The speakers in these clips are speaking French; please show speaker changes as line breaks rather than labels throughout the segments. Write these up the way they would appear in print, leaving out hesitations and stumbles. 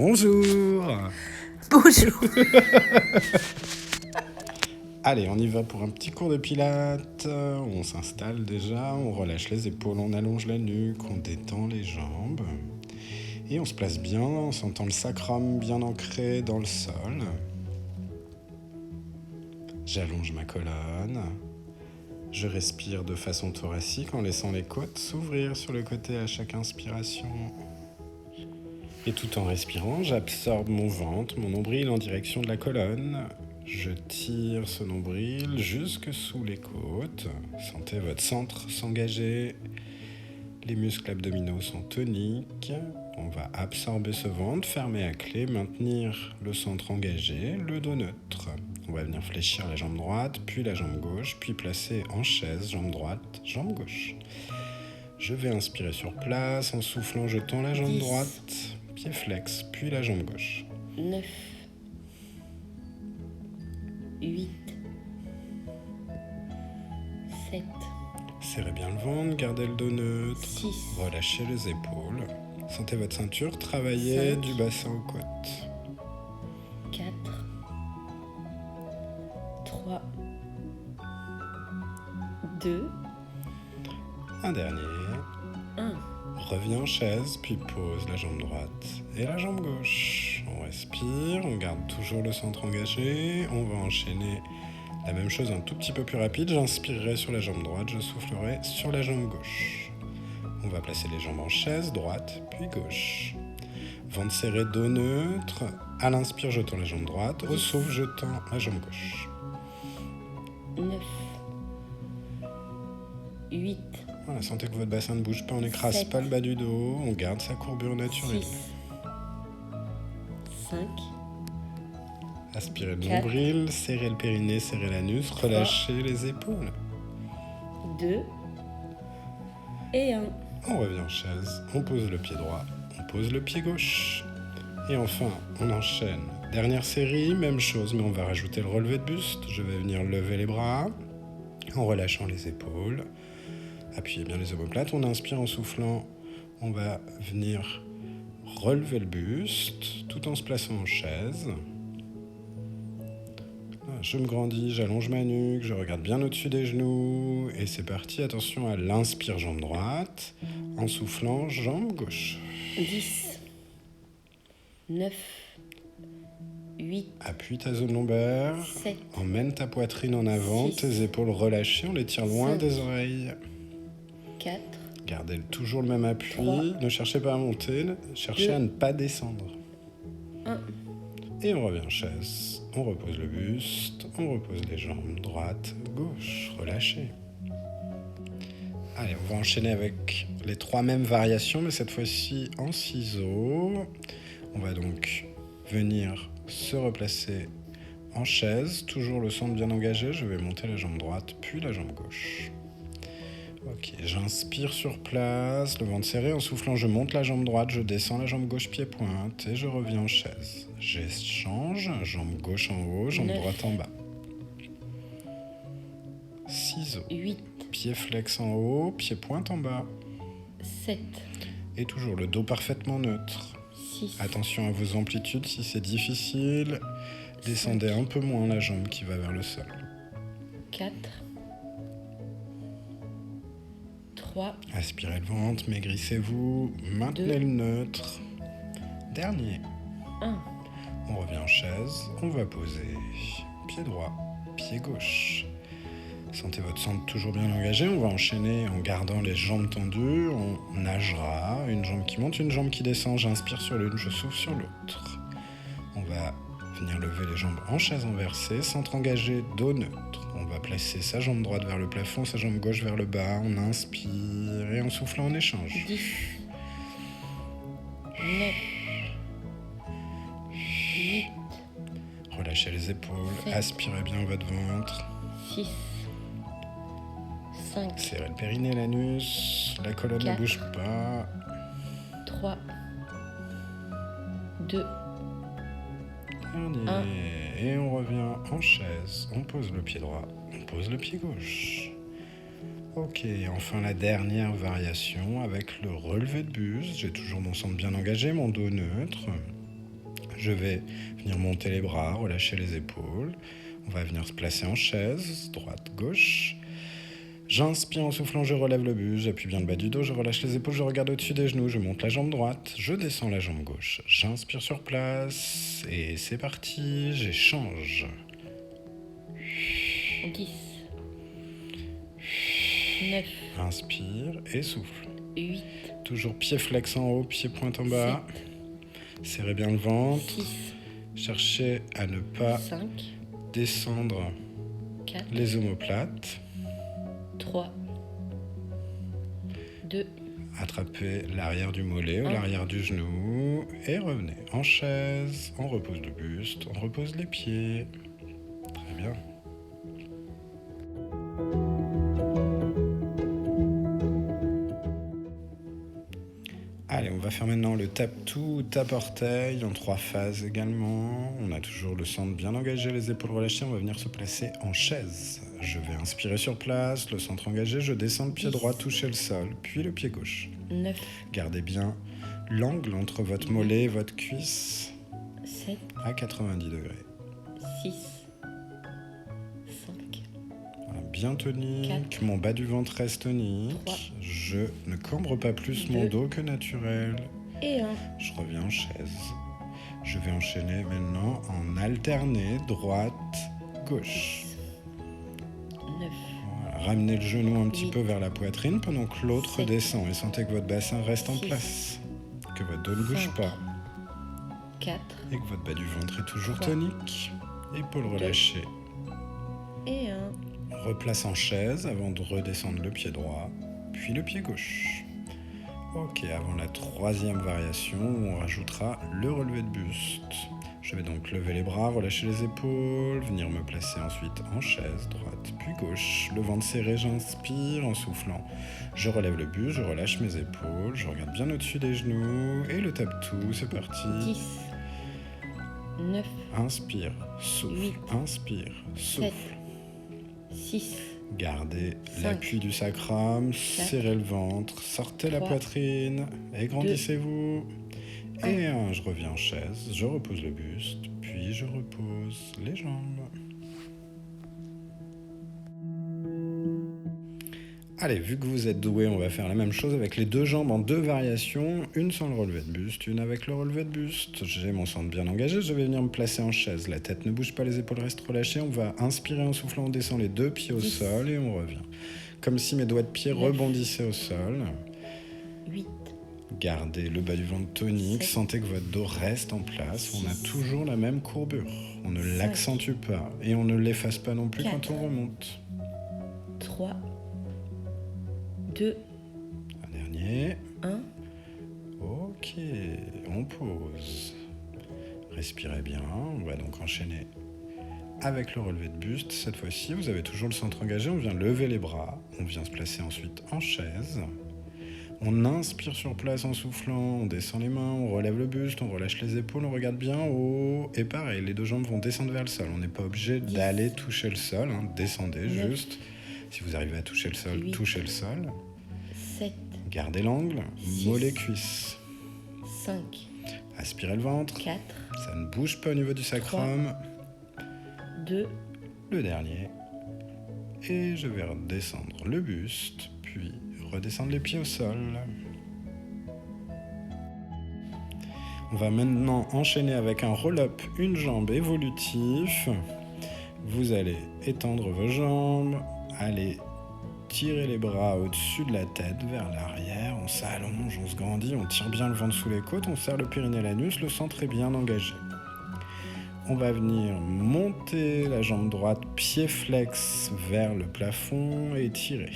Bonjour.
Bonjour.
Allez, on y va pour un petit cours de pilates. On s'installe déjà, on relâche les épaules, on allonge la nuque, on détend les jambes. Et on se place bien, on sentant le sacrum bien ancré dans le sol. J'allonge ma colonne. Je respire de façon thoracique en laissant les côtes s'ouvrir sur le côté à chaque inspiration. Et tout en respirant, j'absorbe mon ventre, mon nombril en direction de la colonne. Je tire ce nombril jusque sous les côtes. Sentez votre centre s'engager. Les muscles abdominaux sont toniques. On va absorber ce ventre, fermer à clé, maintenir le centre engagé, le dos neutre. On va venir fléchir la jambe droite, puis la jambe gauche, puis placer en chaise, jambe droite, jambe gauche. Je vais inspirer sur place, en soufflant, je tends la jambe
10.
droite, pied flex, puis la jambe gauche.
9, 8, 7,
Serrez bien le ventre, gardez le dos neutre,
6,
relâchez les épaules. Sentez votre ceinture travailler
5.
du bassin aux côtes.
4, 3, 2,
Un dernier.
1.
Reviens en chaise, puis pose la jambe droite et la jambe gauche. On respire, on garde toujours le centre engagé. On va enchaîner la même chose un tout petit peu plus rapide. J'inspirerai sur la jambe droite, je soufflerai sur la jambe gauche. On va placer les jambes en chaise, droite, puis gauche. Ventre serré, dos neutre. À l'inspire, je tends la jambe droite. Au souffle, je tends la jambe gauche.
9, 8,
Voilà, sentez que votre bassin ne bouge pas, on n'écrase
7.
pas le bas du dos, on garde sa courbure naturelle.
6, 5,
Aspirez le
4.
nombril, serrez le périnée, serrez l'anus, relâchez les épaules.
2 et 1.
On revient en chaise, on pose le pied droit, on pose le pied gauche. Et enfin, on enchaîne. Dernière série, même chose, mais on va rajouter le relevé de buste. Je vais venir lever les bras en relâchant les épaules. Appuyez bien les omoplates, on inspire en soufflant. On va venir relever le buste tout en se plaçant en chaise. Je me grandis, j'allonge ma nuque, je regarde bien au-dessus des genoux. Et c'est parti, attention à l'inspire, jambe droite. En soufflant, jambe gauche.
10, 9, 8,
Appuie ta zone lombaire.
7,
Emmène ta poitrine en avant,
6.
tes épaules relâchées, on les tire loin
5.
des oreilles.
4,
Gardez toujours le même appui,
3.
ne cherchez pas à monter, cherchez
2.
à ne pas descendre.
1.
Et on revient en chaise, on repose le buste, on repose les jambes droite, gauche, relâchez. Allez, on va enchaîner avec les 3 mêmes variations, mais cette fois-ci en ciseaux. On va donc venir se replacer en chaise, toujours le centre bien engagé. Je vais monter la jambe droite, puis la jambe gauche. Ok, j'inspire sur place, le ventre serré. En soufflant, je monte la jambe droite, je descends la jambe gauche pied-pointe et je reviens en chaise. J'échange, jambe gauche en haut, jambe
9.
droite en bas. Ciseaux.
8,
Pied flex en haut, pied pointe en bas.
7,
Et toujours le dos parfaitement neutre.
6,
Attention à vos amplitudes, si c'est difficile, descendez un peu moins la jambe qui va vers le sol.
4, 3,
Aspirez le ventre, maigrissez-vous, maintenez
2.
le neutre. Dernier.
1.
On revient en chaise, on va poser pied droit, pied gauche. Sentez votre centre toujours bien engagé, on va enchaîner en gardant les jambes tendues, on nagera, une jambe qui monte, une jambe qui descend, j'inspire sur l'une, je souffle sur l'autre. On va venir lever les jambes en chaise inversée, centre engagé, dos neutre. On va placer sa jambe droite vers le plafond, sa jambe gauche vers le bas, on inspire et en soufflant on échange.
10, 9, 8,
Relâchez les épaules,
7.
aspirez bien votre ventre.
6, 5,
Serrez le périnée, l'anus, la colonne ne
4.
bouge pas.
3, 2,
Dernier.
Un.
Et on revient en chaise, on pose le pied droit, on pose le pied gauche. Ok, enfin la dernière variation avec le relevé de buste. J'ai toujours mon centre bien engagé, mon dos neutre. Je vais venir monter les bras, relâcher les épaules. On va venir se placer en chaise, droite, gauche. J'inspire en soufflant, je relève le buste, j'appuie bien le bas du dos, je relâche les épaules, je regarde au-dessus des genoux, je monte la jambe droite, je descends la jambe gauche. J'inspire sur place et c'est parti, j'échange.
10, 9,
Inspire et souffle.
8,
Toujours pied flex en haut, pied pointe en bas.
7,
Serrez bien le ventre.
6,
Cherchez à ne pas
5,
descendre
4,
les omoplates.
3, 2,
Attrapez l'arrière du mollet ou
Un.
l'arrière du genou et revenez en chaise. On repose le buste, on repose les pieds. Très bien. Allez, on va faire maintenant le tape-tout, tape-orteil en 3 phases également. On a toujours le centre bien engagé, les épaules relâchées. On va venir se placer en chaise. Je vais inspirer sur place, le centre engagé. Je descends le pied
10.
droit, toucher le sol, puis le pied gauche.
9,
Gardez bien l'angle entre votre mollet et votre cuisse
7,
à 90 degrés.
6, 5,
Voilà, bien tonique,
4.
mon bas du ventre reste tonique.
3.
Je ne cambre pas plus mon
2.
dos que naturel.
et 1.
Je reviens en chaise. Je vais enchaîner maintenant en alterné, droite, gauche.
9,
Voilà, ramenez le genou un petit
8.
peu vers la poitrine pendant que l'autre
7.
descend et sentez que votre bassin reste en
6.
place. Que votre dos ne bouge
5.
pas
4
et que votre bas du ventre est toujours
3.
tonique. Épaules relâchées.
et 1.
Replace en chaise avant de redescendre le pied droit, puis le pied gauche. Ok, avant la 3e variation, on rajoutera le relevé de buste. Je vais donc lever les bras, relâcher les épaules, venir me placer ensuite en chaise, droite puis gauche. Le ventre serré, j'inspire en soufflant. Je relève le buste, je relâche mes épaules, je regarde bien au-dessus des genoux et le tape-tout, c'est parti.
10, 9,
Inspire, souffle,
8.
inspire, souffle.
6,
Gardez
5.
l'appui du sacrum,
4.
serrez le ventre, sortez la
3.
poitrine, agrandissez-vous. Et je reviens en chaise, je repose le buste, puis je repose les jambes. Allez, vu que vous êtes doué, on va faire la même chose avec les 2 jambes en 2 variations, une sans le relevé de buste, une avec le relevé de buste. J'ai mon centre bien engagé, je vais venir me placer en chaise. La tête ne bouge pas, les épaules restent relâchées. On va inspirer en soufflant, on descend les 2 pieds au
10.
sol et on revient. Comme si mes doigts de pied
9.
rebondissaient au sol.
8,
Gardez le bas du ventre tonique,
7.
sentez que votre dos reste en place. On a
6.
toujours la même courbure. On ne
5.
l'accentue pas et on ne l'efface pas non plus
4.
quand on remonte.
3, 2,
Un dernier.
1.
Ok, on pose. Respirez bien. On va donc enchaîner avec le relevé de buste. Cette fois-ci, vous avez toujours le centre engagé. On vient lever les bras. On vient se placer ensuite en chaise. On inspire sur place en soufflant. On descend les mains. On relève le buste. On relâche les épaules. On regarde bien haut. Et pareil, les 2 jambes vont descendre vers le sol. On n'est pas obligé
10.
d'aller toucher le sol. Descendez
9.
juste. Si vous arrivez à toucher le sol,
8.
touchez le sol.
7,
Gardez l'angle.
6.
Mollet cuisse.
5,
Aspirez le ventre.
4,
Ça ne bouge pas au niveau du sacrum.
2,
Le dernier. Et je vais redescendre le buste, puis redescendre les pieds au sol. On va maintenant enchaîner avec un roll-up, une jambe évolutif. Vous allez étendre vos jambes, allez tirer les bras au-dessus de la tête vers l'arrière, on s'allonge, on se grandit, on tire bien le ventre sous les côtes, on serre le périnée l'anus, le centre est bien engagé. On va venir monter la jambe droite, pied flex vers le plafond et tirer.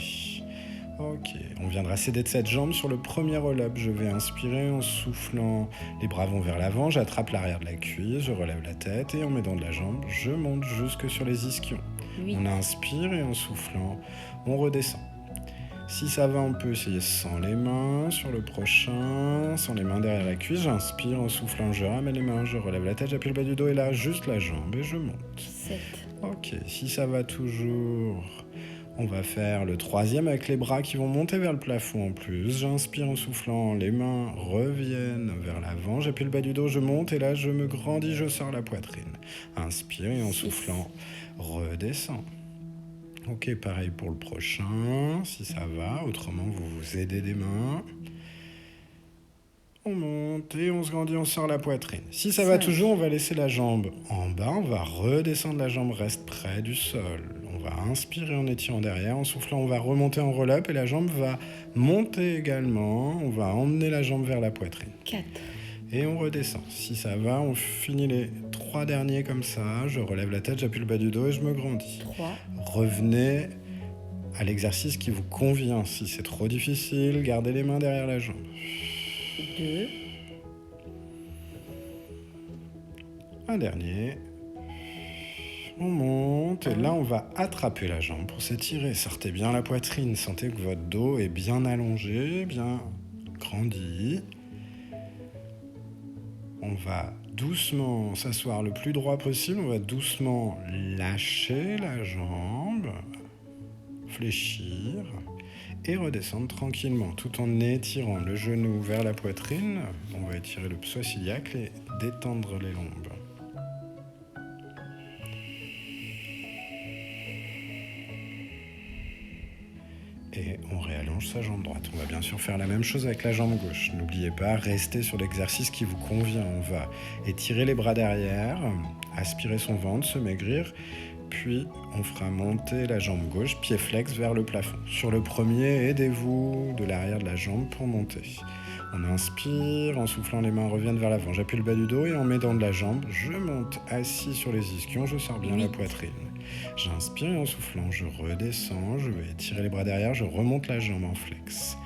Ok, on viendra s'aider de cette jambe sur le premier roll-up. Je vais inspirer en soufflant, les bras vont vers l'avant, j'attrape l'arrière de la cuisse, je relève la tête et en m'aidant de la jambe, je monte jusque sur les ischions.
8,
On inspire et en soufflant, on redescend. Si ça va, on peut essayer sans les mains sur le prochain, sans les mains derrière la cuisse. J'inspire en soufflant, je ramène les mains, je relève la tête, j'appuie le bas du dos et là, juste la jambe et je monte.
7,
Ok, si ça va toujours, On va faire le troisième avec les bras qui vont monter vers le plafond en plus. J'inspire en soufflant, les mains reviennent vers l'avant. J'appuie le bas du dos, je monte et là je me grandis, je sors la poitrine. Inspire et en soufflant, redescends. Ok, pareil pour le prochain, si ça va. Autrement, vous vous aidez des mains. On monte et on se grandit, on sort la poitrine. Si ça va toujours, on va laisser la jambe en bas, on va redescendre, la jambe reste près du sol. On va inspirer en étirant derrière, en soufflant, on va remonter en roll-up et la jambe va monter également. On va emmener la jambe vers la poitrine.
4.
Et on redescend. Si ça va, on finit les 3 derniers comme ça. Je relève la tête, j'appuie le bas du dos et je me grandis.
3.
Revenez à l'exercice qui vous convient. Si c'est trop difficile, gardez les mains derrière la jambe.
2.
Un dernier. On monte et là on va attraper la jambe pour s'étirer. Sortez bien la poitrine, sentez que votre dos est bien allongé, bien grandi. On va doucement s'asseoir le plus droit possible, on va doucement lâcher la jambe, fléchir et redescendre tranquillement tout en étirant le genou vers la poitrine. On va étirer le psoas iliaque et détendre les lombes. Et on réallonge sa jambe droite. On va bien sûr faire la même chose avec la jambe gauche. N'oubliez pas, restez sur l'exercice qui vous convient. On va étirer les bras derrière, aspirer son ventre, se maigrir, puis on fera monter la jambe gauche, pied flex vers le plafond. Sur le premier, aidez-vous de l'arrière de la jambe pour monter. On inspire, en soufflant, les mains reviennent vers l'avant. J'appuie le bas du dos et en m'aidant de la jambe, je monte assis sur les ischions, je sors bien la poitrine. J'inspire et en soufflant, je redescends, je vais étirer les bras derrière, je remonte la jambe en flex.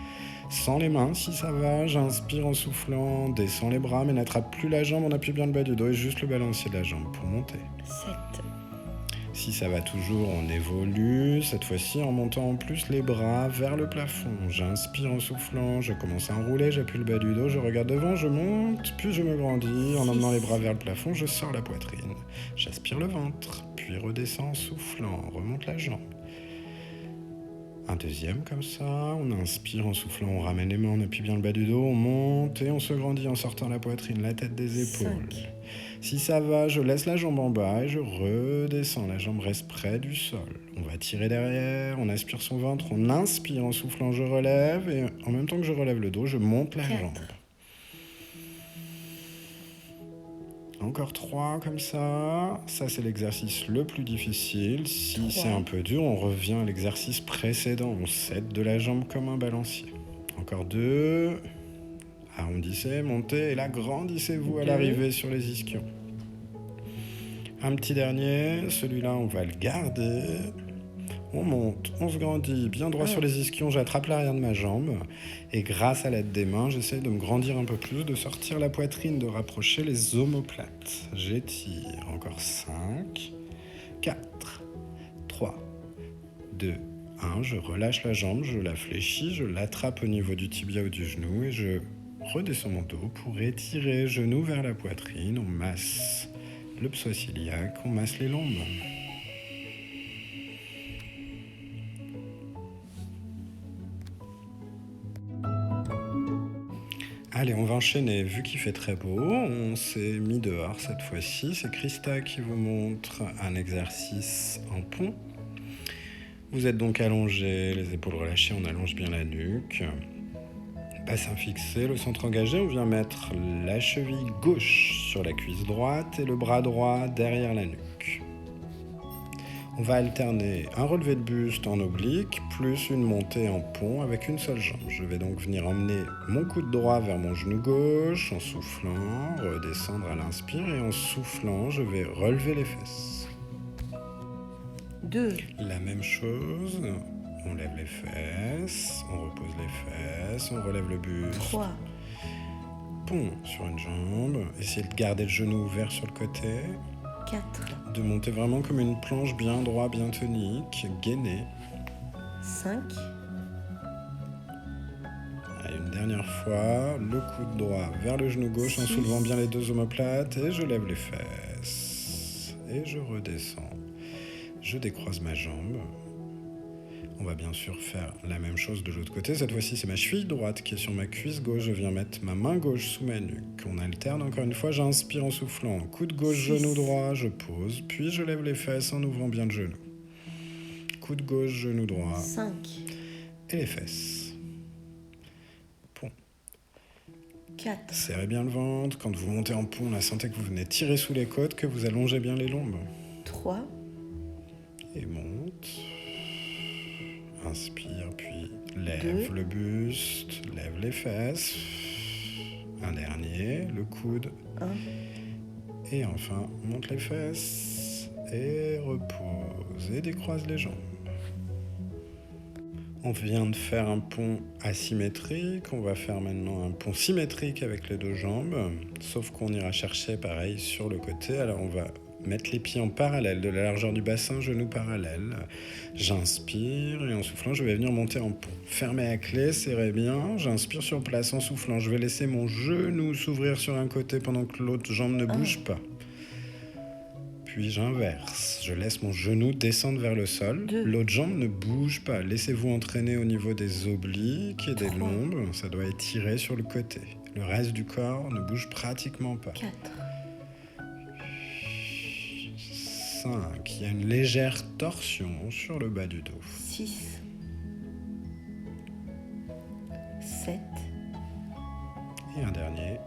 Sans les mains, si ça va, j'inspire en soufflant, descends les bras, mais n'attrape plus la jambe, on appuie bien le bas du dos et juste le balancier de la jambe pour monter.
7.
Si ça va toujours, on évolue, cette fois-ci en montant en plus les bras vers le plafond. J'inspire en soufflant, je commence à enrouler, j'appuie le bas du dos, je regarde devant, je monte, puis je me grandis. En emmenant les bras vers le plafond, je sors la poitrine. J'aspire le ventre, puis redescends en soufflant, remonte la jambe. Un deuxième comme ça, on inspire en soufflant, on ramène les mains, on appuie bien le bas du dos, on monte et on se grandit en sortant la poitrine, la tête des épaules.
5.
Si ça va, je laisse la jambe en bas et je redescends, la jambe reste près du sol. On va tirer derrière, on aspire son ventre, on inspire en soufflant, je relève et en même temps que je relève le dos, je monte la
4.
jambe. Encore 3 comme ça. Ça, c'est l'exercice le plus difficile. Si
3.
c'est un peu dur, on revient à l'exercice précédent. On s'aide de la jambe comme un balancier. Encore 2. Arrondissez, montez et là, grandissez-vous à
2.
l'arrivée sur les ischions. Un petit dernier. Celui-là, on va le garder. On monte, on se grandit, bien droit sur les ischions, j'attrape l'arrière de ma jambe et grâce à l'aide des mains, j'essaie de me grandir un peu plus, de sortir la poitrine, de rapprocher les omoplates. J'étire, encore 5, 4, 3, 2, 1. Je relâche la jambe, je la fléchis, je l'attrape au niveau du tibia ou du genou et je redescends mon dos pour étirer genou vers la poitrine. On masse le psoas iliaque, on masse les lombes. Allez, on va enchaîner. Vu qu'il fait très beau, on s'est mis dehors cette fois-ci. C'est Christa qui vous montre un exercice en pont. Vous êtes donc allongé, les épaules relâchées, on allonge bien la nuque. Bassin fixé, le centre engagé, on vient mettre la cheville gauche sur la cuisse droite et le bras droit derrière la nuque. On va alterner un relevé de buste en oblique plus une montée en pont avec une seule jambe. Je vais donc venir emmener mon coude droit vers mon genou gauche en soufflant, redescendre à l'inspire et en soufflant, je vais relever les fesses.
2.
La même chose, on lève les fesses, on repose les fesses, on relève le buste.
3.
Pont sur une jambe, essayez de garder le genou ouvert sur le côté.
4.
De monter vraiment comme une planche bien droit, bien tonique, gainée.
5.
Allez, une dernière fois, le coude droit vers le genou gauche en
6.
soulevant bien les deux omoplates et je lève les fesses. Et je redescends. Je décroise ma jambe. On va bien sûr faire la même chose de l'autre côté. Cette fois-ci, c'est ma cheville droite qui est sur ma cuisse gauche. Je viens mettre ma main gauche sous ma nuque. On alterne encore une fois. J'inspire en soufflant. Coude gauche,
6.
genou droit. Je pose. Puis je lève les fesses en ouvrant bien le genou. Coude gauche, genou droit.
5.
Et les fesses. Pont.
4.
Serrez bien le ventre. Quand vous montez en pont, là, sentez que vous venez tirer sous les côtes, que vous allongez bien les lombes.
3.
Et monte. Inspire, puis lève
2.
le buste, lève les fesses. Un dernier, le coude.
1.
Et enfin, monte les fesses. Et repose. Et décroise les jambes. On vient de faire un pont asymétrique. On va faire maintenant un pont symétrique avec les deux jambes. Sauf qu'on ira chercher pareil sur le côté. Alors on va mettre les pieds en parallèle, de la largeur du bassin, genoux parallèles. J'inspire et en soufflant, je vais venir monter en pont. Fermez la clé, serrez bien. J'inspire sur place en soufflant. Je vais laisser mon genou s'ouvrir sur un côté pendant que l'autre jambe ne bouge pas. Puis j'inverse. Je laisse mon genou descendre vers le sol.
2.
L'autre jambe ne bouge pas. Laissez-vous entraîner au niveau des obliques et des
3.
lombes. Ça doit étirer sur le côté. Le reste du corps ne bouge pratiquement pas.
4.
5. Il y a une légère torsion sur le bas du dos.
6. 7.
Et un dernier.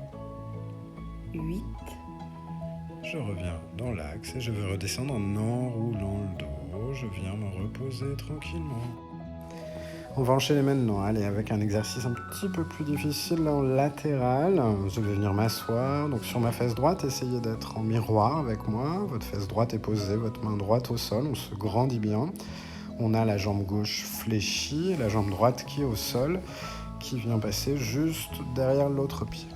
8.
Je reviens dans l'axe et je vais redescendre en enroulant le dos. Je viens me reposer tranquillement. On va enchaîner maintenant, allez, avec un exercice un petit peu plus difficile là, en latéral. Je vais venir m'asseoir. Donc sur ma fesse droite, essayez d'être en miroir avec moi. Votre fesse droite est posée, votre main droite au sol. On se grandit bien. On a la jambe gauche fléchie, la jambe droite qui est au sol, qui vient passer juste derrière l'autre pied.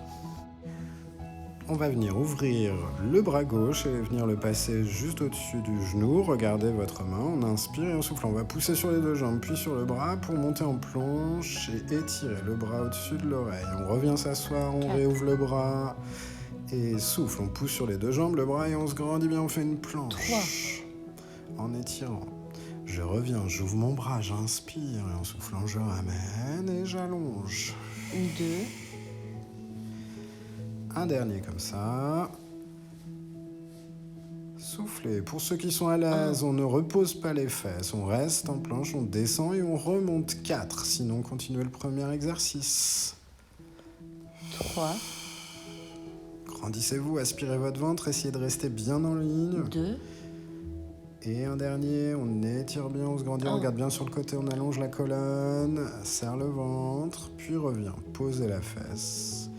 On va venir ouvrir le bras gauche et venir le passer juste au-dessus du genou. Regardez votre main, on inspire et on souffle. On va pousser sur les deux jambes, puis sur le bras pour monter en planche et étirer le bras au-dessus de l'oreille. On revient s'asseoir, on
4.
réouvre le bras et souffle. On pousse sur les deux jambes, le bras et on se grandit bien, on fait une planche.
3.
En étirant. Je reviens, j'ouvre mon bras, j'inspire et en soufflant, je ramène et j'allonge.
2.
Un dernier comme ça. Soufflez. Pour ceux qui sont à l'aise, on ne repose pas les fesses. On reste en planche, on descend et on remonte 4. Sinon, continuez le premier exercice.
3.
Grandissez-vous, aspirez votre ventre, essayez de rester bien en ligne.
2.
Et un dernier, on étire bien, on se grandit, on regarde bien sur le côté, on allonge la colonne, serre le ventre, puis revient, posez la fesse.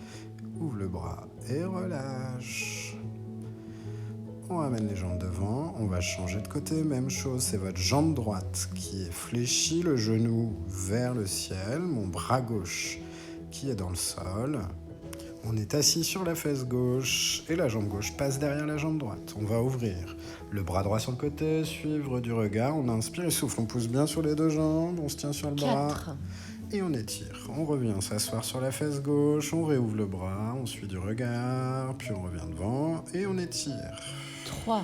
Ouvre le bras et relâche. On ramène les jambes devant, on va changer de côté, même chose, c'est votre jambe droite qui est fléchie, le genou vers le ciel, mon bras gauche qui est dans le sol. On est assis sur la fesse gauche et la jambe gauche passe derrière la jambe droite. On va ouvrir le bras droit sur le côté, suivre du regard, on inspire et souffle, on pousse bien sur les deux jambes, on se tient sur le bras.
4.
Et on étire. On revient s'asseoir sur la fesse gauche, on réouvre le bras, on suit du regard, puis on revient devant et on étire.
3.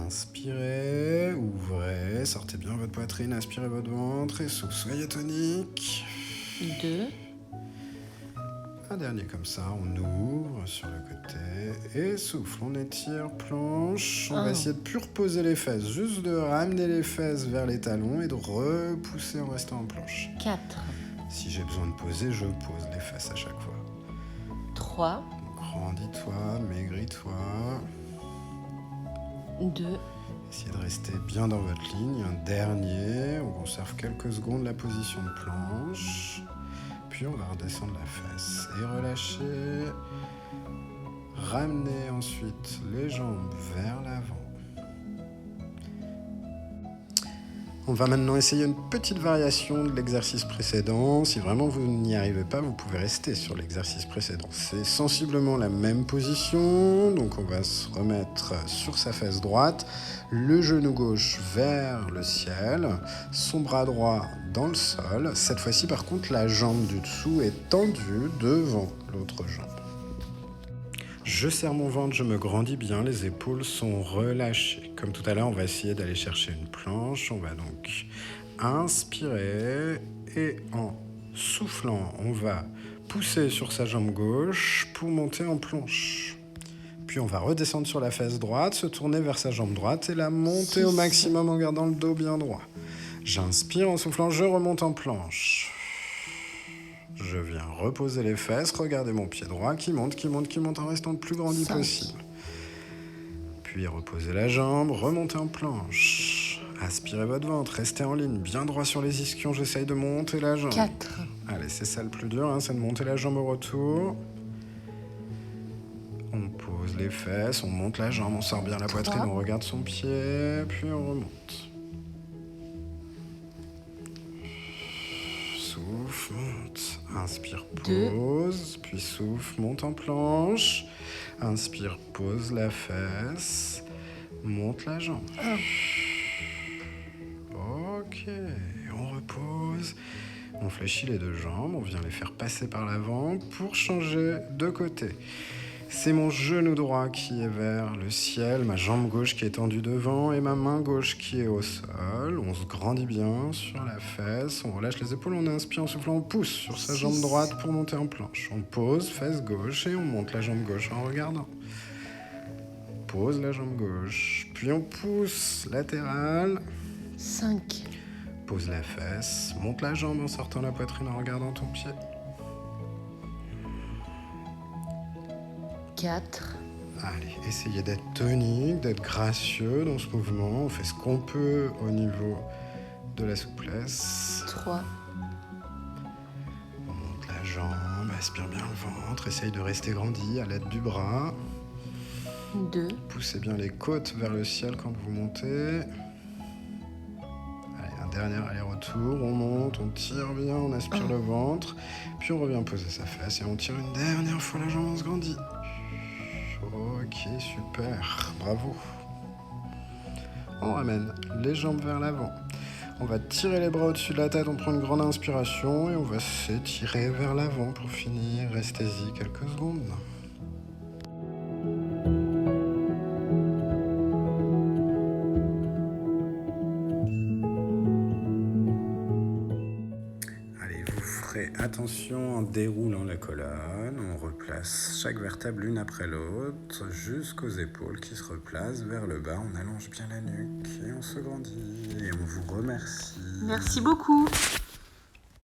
Inspirez, ouvrez, sortez bien votre poitrine, aspirez votre ventre et souffle. Soyez tonique.
2.
Un dernier comme ça, on ouvre sur le côté et souffle. On étire, planche. On va essayer de plus reposer les fesses, juste de ramener les fesses vers les talons et de repousser en restant en planche.
4.
Si j'ai besoin de poser, je pose les fesses à chaque fois.
3.
Grandis-toi, maigris-toi.
2.
Essayez de rester bien dans votre ligne. Un dernier, on conserve quelques secondes la position de planche. Puis on va redescendre la fesse et relâcher. Ramenez ensuite les jambes vers l'avant. On va maintenant essayer une petite variation de l'exercice précédent. Si vraiment vous n'y arrivez pas, vous pouvez rester sur l'exercice précédent. C'est sensiblement la même position. Donc on va se remettre sur sa fesse droite, le genou gauche vers le ciel, son bras droit dans le sol. Cette fois-ci, par contre, la jambe du dessous est tendue devant l'autre jambe. Je serre mon ventre, je me grandis bien, les épaules sont relâchées. Comme tout à l'heure, on va essayer d'aller chercher une planche. On va donc inspirer et en soufflant, on va pousser sur sa jambe gauche pour monter en planche. Puis on va redescendre sur la fesse droite, se tourner vers sa jambe droite et la monter au maximum en gardant le dos bien droit. J'inspire en soufflant, je remonte en planche. Je viens reposer les fesses, regardez mon pied droit qui monte en restant le plus grandi
5.
possible. Puis reposez la jambe, remontez en planche. Aspirez votre ventre, restez en ligne, bien droit sur les ischions, j'essaye de monter la jambe.
4.
Allez, c'est ça le plus dur, c'est de monter la jambe au retour. On pose les fesses, on monte la jambe, on sort bien la poitrine, on regarde son pied, puis on remonte. Souffle, monte. Inspire, pose, puis souffle, monte en planche. Inspire, pose la fesse, monte la jambe.
1.
Ok, on repose. On fléchit les deux jambes, on vient les faire passer par l'avant pour changer de côté. C'est mon genou droit qui est vers le ciel, ma jambe gauche qui est tendue devant et ma main gauche qui est au sol. On se grandit bien sur la fesse, on relâche les épaules, on inspire en soufflant, on pousse sur sa jambe droite pour monter en planche. On pose, fesse gauche et on monte la jambe gauche en regardant. On pose la jambe gauche, puis on pousse latéral.
5.
Pose la fesse, monte la jambe en sortant la poitrine en regardant ton pied.
4.
Allez, essayez d'être tonique, d'être gracieux dans ce mouvement. On fait ce qu'on peut au niveau de la souplesse.
3.
On monte la jambe, aspire bien le ventre, essaye de rester grandi à l'aide du bras.
2.
Poussez bien les côtes vers le ciel quand vous montez. Allez, un dernier aller-retour, on monte, on tire bien, on aspire le ventre. Puis on revient poser sa fesse et on tire une dernière fois la jambe, on se grandit. Ok, super, bravo. On ramène les jambes vers l'avant. On va tirer les bras au-dessus de la tête, on prend une grande inspiration et on va s'étirer vers l'avant pour finir. Restez-y quelques secondes. Allez, vous ferez attention en déroulant la colonne. On replace chaque vertèbre l'une après l'autre jusqu'aux épaules qui se replacent vers le bas. On allonge bien la nuque et on se grandit. Et on vous remercie.
Merci beaucoup.